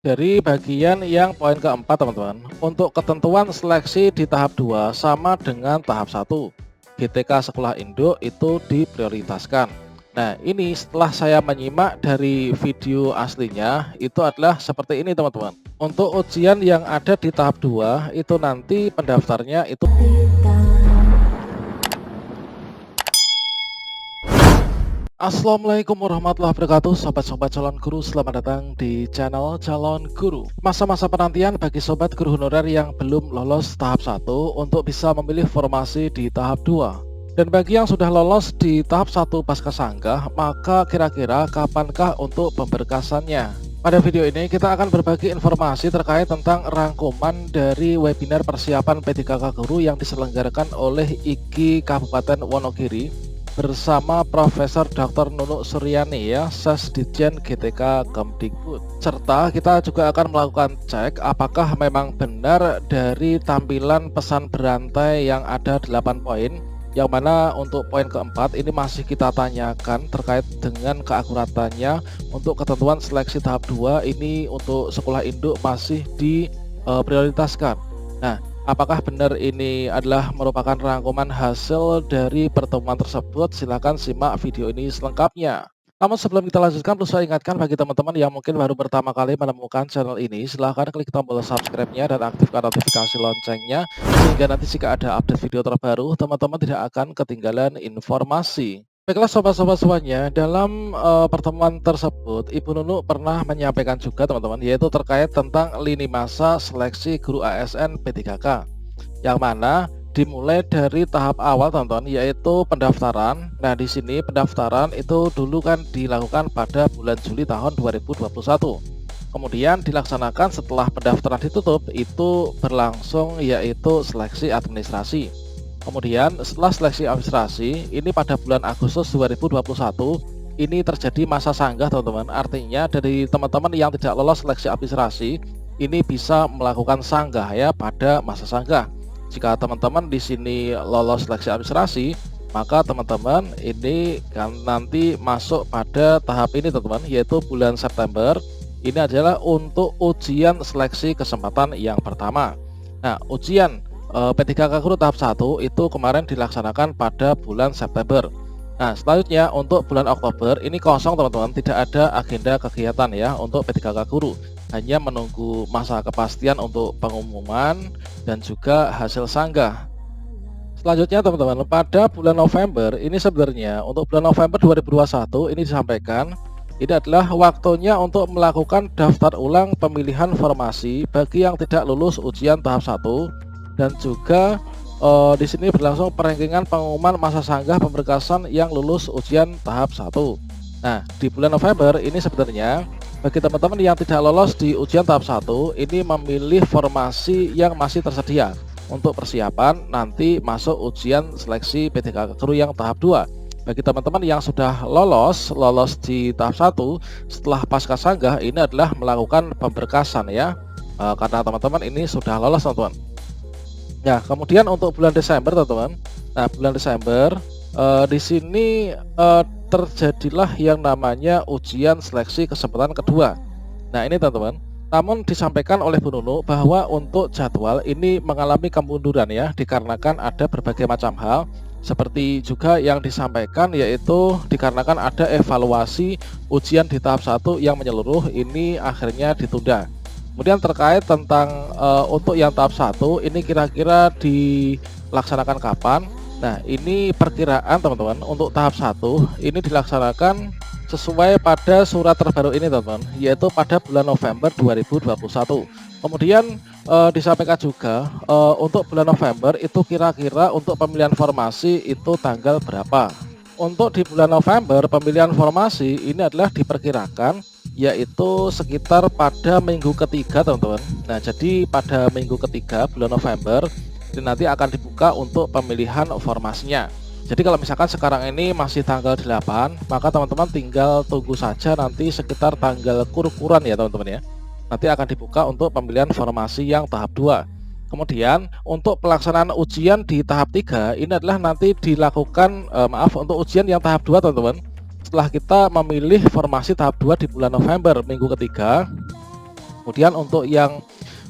Dari bagian yang poin keempat teman-teman, untuk ketentuan seleksi di tahap 2 sama dengan tahap 1. GTK sekolah induk itu diprioritaskan. Nah, ini setelah saya menyimak dari video aslinya, itu adalah seperti ini teman-teman. Untuk ujian yang ada di tahap 2 itu nanti pendaftarnya itu. Assalamualaikum warahmatullahi wabarakatuh, sobat-sobat calon guru, selamat datang di channel calon guru. Masa-masa penantian bagi sobat guru honorer yang belum lolos tahap 1 untuk bisa memilih formasi di tahap 2. Dan bagi yang sudah lolos di tahap 1 pasca sanggah, maka kira-kira kapankah untuk pemberkasannya? Pada video ini kita akan berbagi informasi terkait tentang rangkuman dari webinar persiapan P3K Guru yang diselenggarakan oleh IGI Kabupaten Wonogiri bersama Profesor Dr. Nunuk Suryani ya, Sesditjen GTK Kemdikbud. Serta kita juga akan melakukan cek apakah memang benar dari tampilan pesan berantai yang ada 8 poin, yang mana untuk poin keempat ini masih kita tanyakan terkait dengan keakuratannya. Untuk ketentuan seleksi tahap 2 ini untuk sekolah induk masih diprioritaskan. Nah, apakah benar ini adalah merupakan rangkuman hasil dari pertemuan tersebut? Silahkan simak video ini selengkapnya. Namun sebelum kita lanjutkan, perlu saya ingatkan bagi teman-teman yang mungkin baru pertama kali menemukan channel ini, silahkan klik tombol subscribe-nya dan aktifkan notifikasi loncengnya, sehingga nanti jika ada update video terbaru, teman-teman tidak akan ketinggalan informasi. Baiklah sobat-sobat semuanya, dalam pertemuan tersebut Ibu Nunuk pernah menyampaikan juga teman-teman, yaitu terkait tentang lini masa seleksi guru ASN P3K, yang mana dimulai dari tahap awal teman-teman, yaitu pendaftaran. Nah, di sini pendaftaran itu dulu kan dilakukan pada bulan Juli tahun 2021. Kemudian dilaksanakan setelah pendaftaran ditutup, itu berlangsung yaitu seleksi administrasi. Kemudian setelah seleksi administrasi, ini pada bulan Agustus 2021, ini terjadi masa sanggah teman-teman. Artinya dari teman-teman yang tidak lolos seleksi administrasi, ini bisa melakukan sanggah ya pada masa sanggah. Jika teman-teman di sini lolos seleksi administrasi, maka teman-teman ini kan nanti masuk pada tahap ini teman-teman, yaitu bulan September. Ini adalah untuk ujian seleksi kesempatan yang pertama. Nah, ujian P3K Guru tahap 1 itu kemarin dilaksanakan pada bulan September. Nah, selanjutnya untuk bulan Oktober ini kosong teman-teman, tidak ada agenda kegiatan ya untuk P3K Guru. Hanya menunggu masa kepastian untuk pengumuman dan juga hasil sanggah. Selanjutnya teman-teman, pada bulan November ini sebenarnya untuk bulan November 2021 ini disampaikan ini adalah waktunya untuk melakukan daftar ulang pemilihan formasi bagi yang tidak lulus ujian tahap 1, dan juga di sini berlangsung perengkingan pengumuman masa sanggah pemberkasan yang lulus ujian tahap 1. Nah, di bulan November ini sebenarnya bagi teman-teman yang tidak lolos di ujian tahap 1 ini memilih formasi yang masih tersedia untuk persiapan nanti masuk ujian seleksi P3K Guru yang tahap 2. Bagi teman-teman yang sudah lolos di tahap 1 setelah pasca sanggah, ini adalah melakukan pemberkasan ya, karena teman-teman ini sudah lolos teman-teman. Ya, kemudian untuk bulan Desember teman-teman. Nah, bulan Desember di sini terjadilah yang namanya ujian seleksi kesempatan kedua. Nah, ini teman-teman. Namun disampaikan oleh Bu Nunuk bahwa untuk jadwal ini mengalami kemunduran ya, dikarenakan ada berbagai macam hal. Seperti juga yang disampaikan yaitu dikarenakan ada evaluasi ujian di tahap 1 yang menyeluruh, ini akhirnya ditunda. Kemudian terkait tentang untuk yang tahap 1 ini kira-kira dilaksanakan kapan? Nah, ini perkiraan teman-teman untuk tahap 1 ini dilaksanakan sesuai pada surat terbaru ini teman-teman, yaitu pada bulan November 2021. Kemudian disampaikan juga untuk bulan November itu kira-kira untuk pemilihan formasi itu tanggal berapa. Untuk di bulan November pemilihan formasi ini adalah diperkirakan yaitu sekitar pada minggu ketiga teman-teman. Nah, jadi pada minggu ketiga bulan November ini nanti akan dibuka untuk pemilihan formasinya. Jadi kalau misalkan sekarang ini masih tanggal 8, maka teman-teman tinggal tunggu saja nanti sekitar tanggal kur-kuran ya teman-teman ya. Nanti akan dibuka untuk pemilihan formasi yang tahap 2. Kemudian untuk pelaksanaan ujian di tahap 3 ini adalah nanti dilakukan untuk ujian yang tahap 2 teman-teman. Setelah kita memilih formasi tahap 2 di bulan November minggu ketiga, Kemudian untuk yang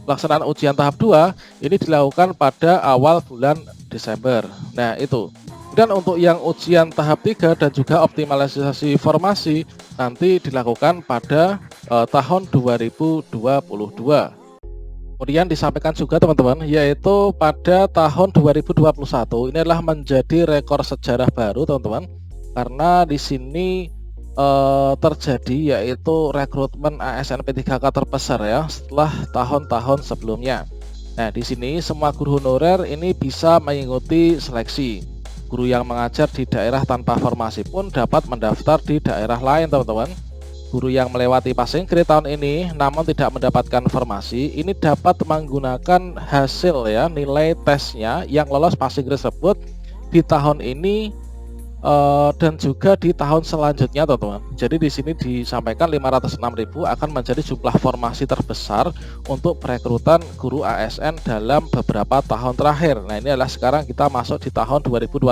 pelaksanaan ujian tahap 2 ini dilakukan pada awal bulan Desember. Nah, itu. Dan untuk yang ujian tahap 3 dan juga optimalisasi formasi nanti dilakukan pada tahun 2022. Kemudian disampaikan juga teman-teman, yaitu pada tahun 2021 ini adalah menjadi rekor sejarah baru teman-teman, karena di sini terjadi yaitu rekrutmen ASN P3K terbesar ya setelah tahun-tahun sebelumnya. Nah, di sini semua guru honorer ini bisa mengikuti seleksi. Guru yang mengajar di daerah tanpa formasi pun dapat mendaftar di daerah lain teman-teman. Guru yang melewati passing grade tahun ini namun tidak mendapatkan formasi ini dapat menggunakan hasil ya nilai tesnya yang lolos passing grade tersebut di tahun ini dan juga di tahun selanjutnya teman-teman. Jadi di sini disampaikan 506.000 akan menjadi jumlah formasi terbesar untuk perekrutan guru ASN dalam beberapa tahun terakhir. Nah, ini adalah sekarang kita masuk di tahun 2021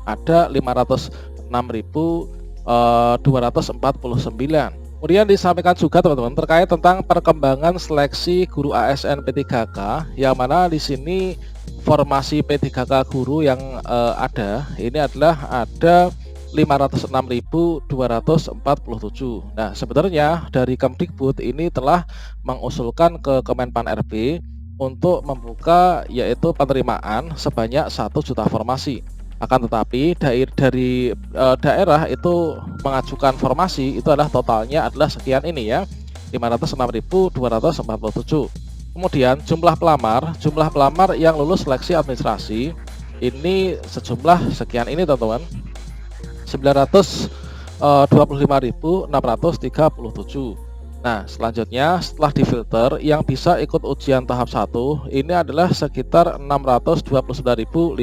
ada 506.249. Kemudian disampaikan juga teman-teman terkait tentang perkembangan seleksi guru ASN P3K, yang mana di sini formasi P3K guru yang ada ini adalah ada 506.247. Nah, sebenarnya dari Kemdikbud ini telah mengusulkan ke Kemenpan RB untuk membuka yaitu penerimaan sebanyak 1 juta formasi. Akan tetapi dari daerah itu mengajukan formasi itu adalah totalnya adalah sekian ini ya, 506.247. Kemudian jumlah pelamar yang lulus seleksi administrasi ini sejumlah sekian ini teman-teman, 925.637. Nah, selanjutnya setelah difilter yang bisa ikut ujian tahap 1 ini adalah sekitar 629.501.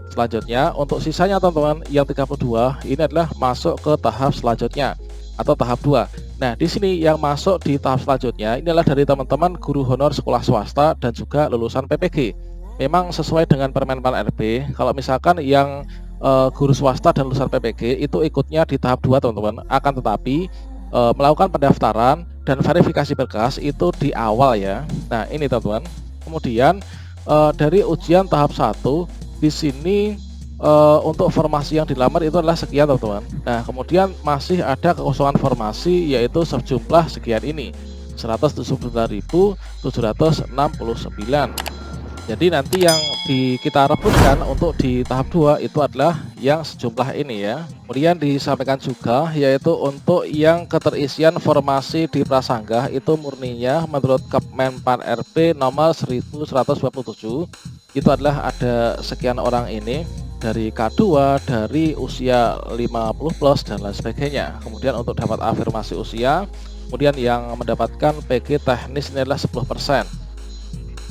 Selanjutnya untuk sisanya teman-teman yang 32 ini adalah masuk ke tahap selanjutnya atau tahap 2. Nah, di sini yang masuk di tahap selanjutnya ini adalah dari teman-teman guru honor sekolah swasta dan juga lulusan PPG. Memang sesuai dengan Permenpan RB, kalau misalkan yang guru swasta dan lulusan PPG itu ikutnya di tahap 2 teman-teman. Akan tetapi melakukan pendaftaran dan verifikasi berkas itu di awal ya. Nah, ini teman-teman. Kemudian dari ujian tahap 1 di sini untuk formasi yang dilamar itu adalah sekian teman-teman. Nah, kemudian masih ada kekosongan formasi yaitu sejumlah sekian ini, 179.769. Jadi nanti yang kita rebutkan untuk di tahap 2 itu adalah yang sejumlah ini ya. Kemudian disampaikan juga yaitu untuk yang keterisian formasi di prasanggah itu murninya menurut Kemenpan RB nomor 1127 itu adalah ada sekian orang ini dari K2, dari usia 50 plus dan lain sebagainya. Kemudian untuk dapat afirmasi usia, kemudian yang mendapatkan PG teknis ini adalah 10%.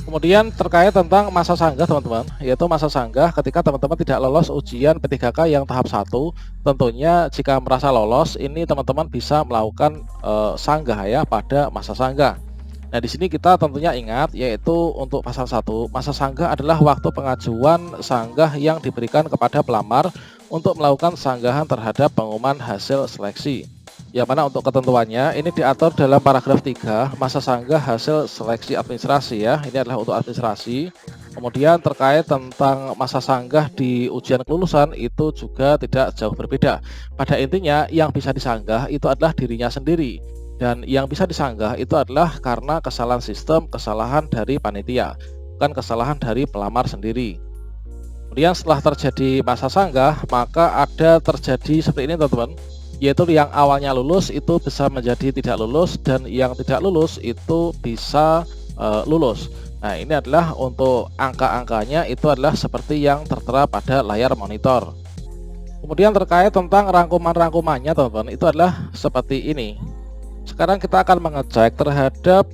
Kemudian terkait tentang masa sanggah teman-teman, yaitu masa sanggah ketika teman-teman tidak lolos ujian P3K yang tahap 1, tentunya jika merasa lolos ini teman-teman bisa melakukan sanggah ya pada masa sanggah. Nah, di sini kita tentunya ingat yaitu untuk pasal 1, masa sanggah adalah waktu pengajuan sanggah yang diberikan kepada pelamar untuk melakukan sanggahan terhadap pengumuman hasil seleksi. Yang mana untuk ketentuannya ini diatur dalam paragraf 3 masa sanggah hasil seleksi administrasi ya. Ini adalah untuk administrasi. Kemudian terkait tentang masa sanggah di ujian kelulusan itu juga tidak jauh berbeda. Pada intinya yang bisa disanggah itu adalah dirinya sendiri. Dan yang bisa disanggah itu adalah karena kesalahan sistem, kesalahan dari panitia, bukan kesalahan dari pelamar sendiri. Kemudian setelah terjadi masa sanggah, maka ada terjadi seperti ini teman-teman, yaitu yang awalnya lulus itu bisa menjadi tidak lulus, dan yang tidak lulus itu bisa lulus. Nah, ini adalah untuk angka-angkanya itu adalah seperti yang tertera pada layar monitor. Kemudian terkait tentang rangkuman-rangkumannya teman-teman, itu adalah seperti ini. Sekarang kita akan mengecek terhadap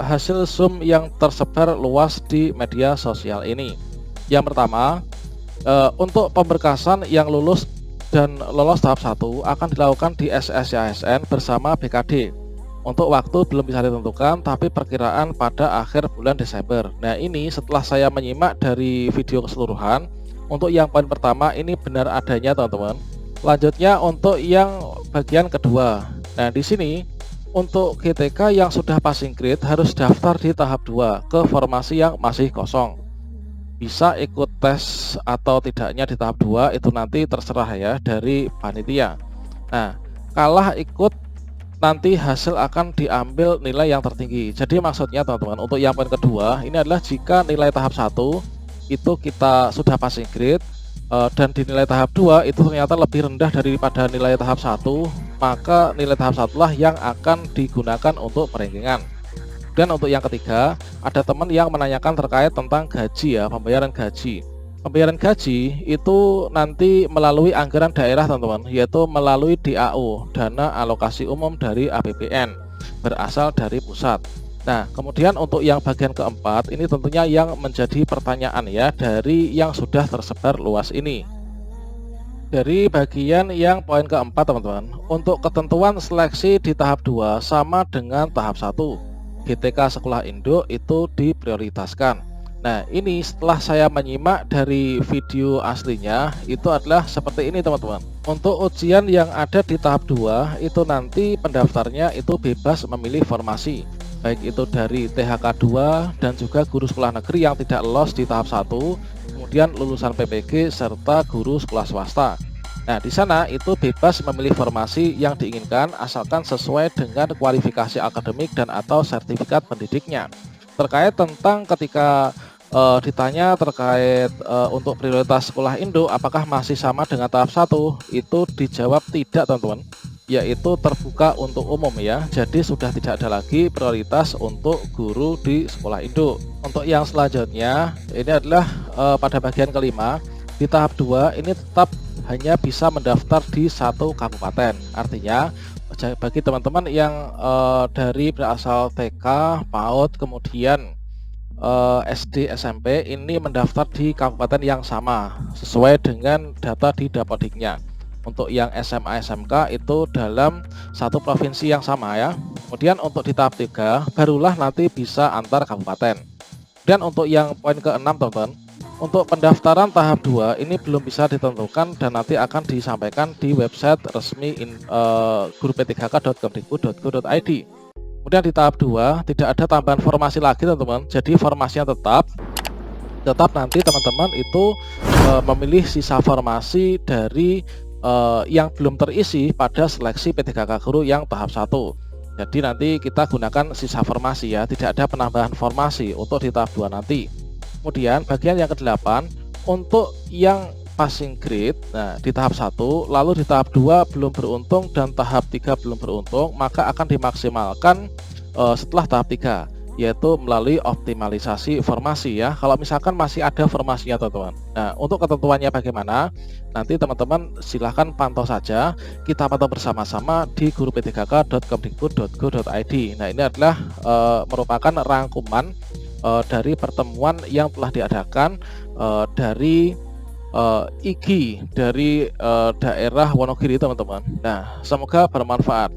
hasil Zoom yang tersebar luas di media sosial ini. Yang pertama, untuk pemberkasan yang lulus dan lolos tahap 1 akan dilakukan di SSCASN bersama BKD. Untuk waktu belum bisa ditentukan, tapi perkiraan pada akhir bulan Desember. Nah, ini setelah saya menyimak dari video keseluruhan, untuk yang poin pertama ini benar adanya teman-teman. Lanjutnya untuk yang bagian kedua. Nah, di sini Untuk GTK yang sudah passing grade harus daftar di tahap 2 ke formasi yang masih kosong. Bisa ikut tes atau tidaknya di tahap 2 itu nanti terserah ya dari panitia. Nah, kalah ikut nanti hasil akan diambil nilai yang tertinggi. Jadi maksudnya teman-teman, untuk yang poin kedua ini adalah jika nilai tahap 1 itu kita sudah passing grade dan di nilai tahap 2 itu ternyata lebih rendah daripada nilai tahap 1, maka nilai tahap 1 lah yang akan digunakan untuk perankingan. Dan untuk yang ketiga, ada teman yang menanyakan terkait tentang gaji ya, pembayaran gaji. Pembayaran gaji itu nanti melalui anggaran daerah teman-teman, yaitu melalui DAU, dana alokasi umum dari APBN, berasal dari pusat. Nah, kemudian untuk yang bagian keempat, ini tentunya yang menjadi pertanyaan ya, dari yang sudah tersebar luas ini. Dari bagian yang poin keempat teman-teman, untuk ketentuan seleksi di tahap 2 sama dengan tahap 1, GTK sekolah induk itu diprioritaskan. Nah, ini setelah saya menyimak dari video aslinya, itu adalah seperti ini teman-teman. Untuk ujian yang ada di tahap 2 itu nanti pendaftarnya itu bebas memilih formasi, baik itu dari THK 2 dan juga guru sekolah negeri yang tidak lolos di tahap 1, kemudian lulusan PPG serta guru sekolah swasta. Nah, di sana itu bebas memilih formasi yang diinginkan asalkan sesuai dengan kualifikasi akademik dan atau sertifikat pendidiknya. Terkait tentang ketika ditanya terkait untuk prioritas sekolah induk apakah masih sama dengan tahap 1, itu dijawab tidak teman-teman, yaitu terbuka untuk umum ya. Jadi sudah tidak ada lagi prioritas untuk guru di sekolah induk. Untuk yang selanjutnya ini adalah pada bagian kelima, di tahap 2 ini tetap hanya bisa mendaftar di satu kabupaten. Artinya bagi teman-teman yang dari berasal TK, PAUD, kemudian SD, SMP ini mendaftar di kabupaten yang sama sesuai dengan data di Dapodiknya. Untuk yang SMA, SMK itu dalam satu provinsi yang sama ya. Kemudian untuk di tahap 3 barulah nanti bisa antar kabupaten. Dan untuk yang poin ke-6 teman-teman, untuk pendaftaran tahap 2 ini belum bisa ditentukan dan nanti akan disampaikan di website resmi guru-p3k.kemdikbud.go.id. Kemudian di tahap 2 tidak ada tambahan formasi lagi teman-teman. Jadi formasinya tetap nanti teman-teman itu memilih sisa formasi dari yang belum terisi pada seleksi P3K Guru yang tahap 1. Jadi nanti kita gunakan sisa formasi ya, tidak ada penambahan formasi untuk di tahap 2 nanti. Kemudian bagian yang ke-8 untuk yang passing grade, nah di tahap 1 lalu di tahap 2 belum beruntung dan tahap 3 belum beruntung, maka akan dimaksimalkan setelah tahap 3, yaitu melalui optimalisasi formasi ya. Kalau misalkan masih ada formasinya teman-teman. Nah, untuk ketentuannya bagaimana, nanti teman-teman silahkan pantau saja, kita pantau bersama-sama di guru-p3k.kemdikbud.go.id. Nah, ini adalah merupakan rangkuman dari pertemuan yang telah diadakan dari IGI dari daerah Wonogiri teman-teman. Nah, semoga bermanfaat.